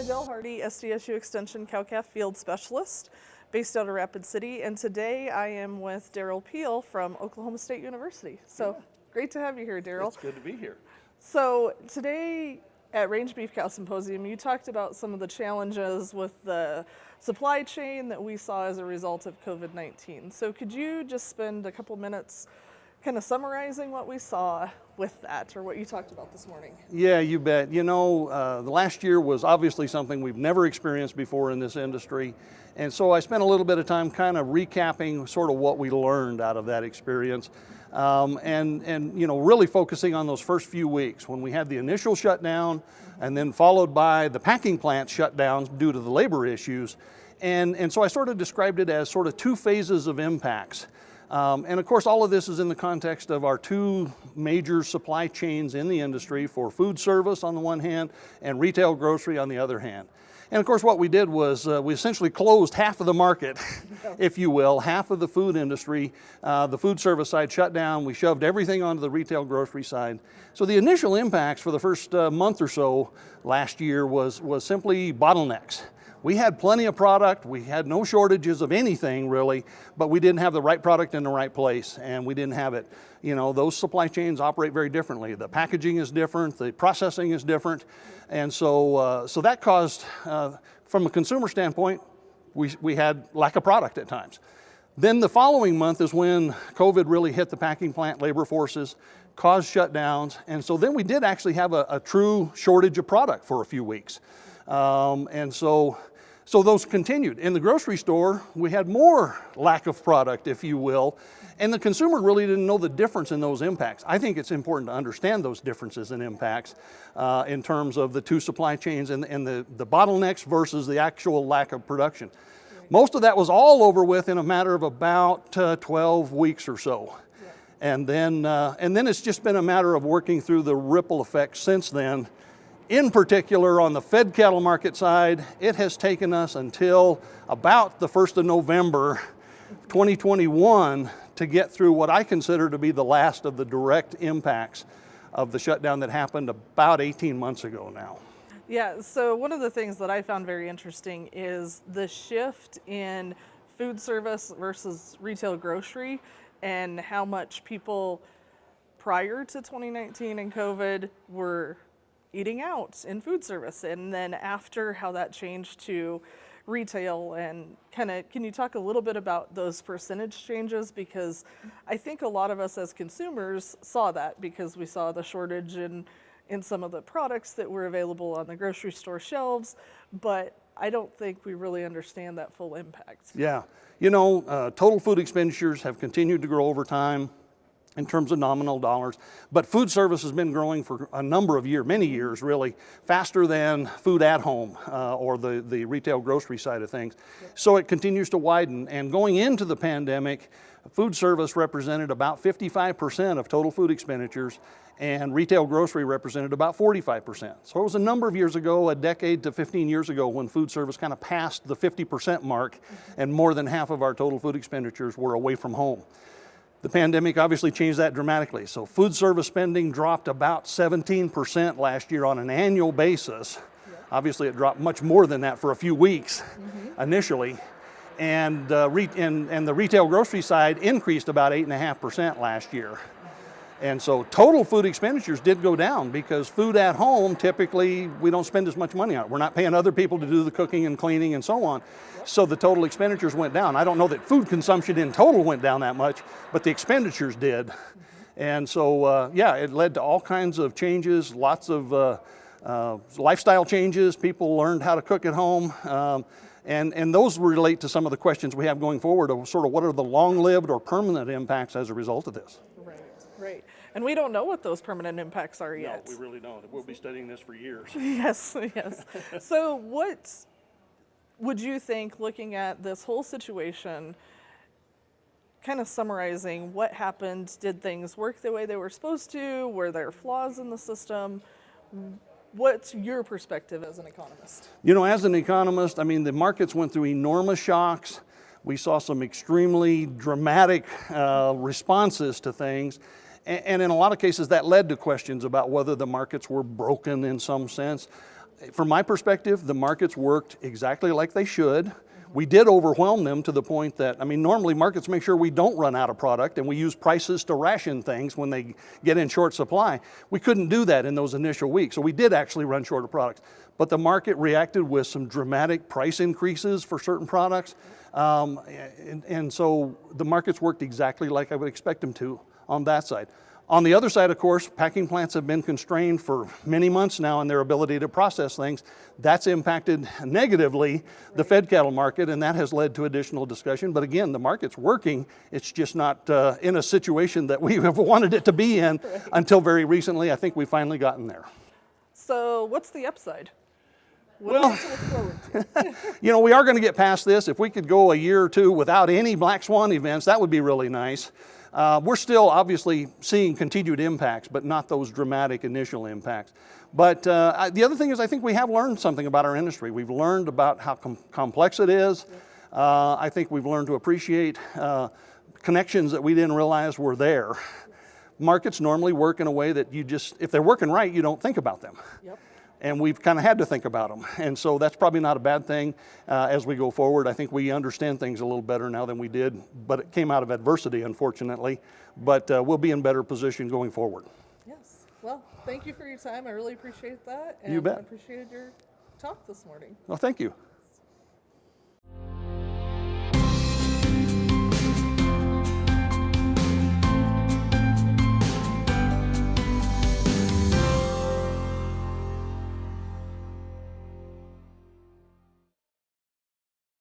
Adele Harty, SDSU Extension Cow-Calf Field Specialist based out of Rapid City, and today I am with Derrell Peele from Oklahoma State University. So great to have you here, Derrell. It's good to be here. So today at Range Beef Cow Symposium, you talked about some of the challenges with the supply chain that we saw as a result of COVID-19. So could you just spend a couple minutes kind of summarizing what we saw with that, or what you talked about this morning? Yeah, you bet. You know, the last year was obviously something we've never experienced before in this industry. And so I spent a little bit of time kind of recapping sort of what we learned out of that experience. And you know, really focusing on those first few weeks when we had the initial shutdown and then followed by the packing plant shutdowns due to the labor issues. And so I sort of described it as sort of two phases of impacts. And of course, all of this is in the context of our two major supply chains in the industry for food service on the one hand and retail grocery on the other hand. And of course, what we did was we essentially closed half of the market, if you will, half of the food industry. The food service side shut down. We shoved everything onto the retail grocery side. So the initial impacts for the first month or so last year was simply bottlenecks. We had plenty of product, we had no shortages of anything really, but we didn't have the right product in the right place, and we didn't have it. You know, those supply chains operate very differently. The packaging is different, the processing is different, and so that caused, from a consumer standpoint, we had lack of product at times. Then the following month is when COVID really hit the packing plant labor forces, caused shutdowns, and so then we did actually have a true shortage of product for a few weeks. So those continued. In the grocery store, we had more lack of product, if you will, and the consumer really didn't know the difference in those impacts. I think it's important to understand those differences in impacts in terms of the two supply chains and the bottlenecks versus the actual lack of production. Right. Most of that was all over with in a matter of about 12 weeks or so. Yeah. And then it's just been a matter of working through the ripple effect since then. In particular, on the fed cattle market side, it has taken us until about the 1st of November 2021 to get through what I consider to be the last of the direct impacts of the shutdown that happened about 18 months ago now. Yeah, so one of the things that I found very interesting is the shift in food service versus retail grocery, and how much people prior to 2019 and COVID were eating out in food service, and then after, how that changed to retail. And kind of, can you talk a little bit about those percentage changes? Because I think a lot of us as consumers saw that, because we saw the shortage in some of the products that were available on the grocery store shelves, but I don't think we really understand that full impact. Yeah, you know, total food expenditures have continued to grow over time in terms of nominal dollars, but food service has been growing for a number of years, many years really, faster than food at home or the retail grocery side of things. Yep. So it continues to widen, and going into the pandemic, food service represented about 55% of total food expenditures, and retail grocery represented about 45%. So it was a number of years ago, a decade to 15 years ago, when food service kind of passed the 50% mark, and more than half of our total food expenditures were away from home. The pandemic obviously changed that dramatically. So food service spending dropped about 17% last year on an annual basis. Yep. Obviously it dropped much more than that for a few weeks initially. And the retail grocery side increased about 8.5% last year. And so total food expenditures did go down, because food at home, typically we don't spend as much money on it. We're not paying other people to do the cooking and cleaning and so on. So the total expenditures went down. I don't know that food consumption in total went down that much, but the expenditures did. And so, yeah, it led to all kinds of changes, lots of lifestyle changes. People learned how to cook at home. And those relate to some of the questions we have going forward of sort of what are the long-lived or permanent impacts as a result of this. Right. And we don't know what those permanent impacts are yet. No, we really don't. We'll be studying this for years. Yes. So what would you think, looking at this whole situation, kind of summarizing what happened? Did things work the way they were supposed to? Were there flaws in the system? What's your perspective as an economist? You know, as an economist, I mean, the markets went through enormous shocks. We saw some extremely dramatic responses to things. And in a lot of cases, that led to questions about whether the markets were broken in some sense. from my perspective, the markets worked exactly like they should. We did overwhelm them to the point that, I mean, normally markets make sure we don't run out of product, and we use prices to ration things when they get in short supply. We couldn't do that in those initial weeks, so we did actually run short of products. But the market reacted with some dramatic price increases for certain products, and so the markets worked exactly like I would expect them to on that side. On the other side, of course, packing plants have been constrained for many months now in their ability to process things. That's impacted negatively the fed cattle market, and that has led to additional discussion. But again, the market's working. It's just not in a situation that we have wanted it to be in until very recently. I think we've finally gotten there. So what's the upside? What Well, do we have to look forward to? you know, we are going to get past this. If we could go a year or two without any black swan events, that would be really nice. We're still obviously seeing continued impacts, but not those dramatic initial impacts. But the other thing is I think we have learned something about our industry. We've learned about how complex it is. I think we've learned to appreciate connections that we didn't realize were there. Markets normally work in a way that you just, if they're working right, you don't think about them. Yep. And we've kind of had to think about them. And so that's probably not a bad thing as we go forward. I think we understand things a little better now than we did, but it came out of adversity, unfortunately. But we'll be in better position going forward. Yes. Well, thank you for your time. I really appreciate that. And You bet. I appreciated your talk this morning. Well, thank you.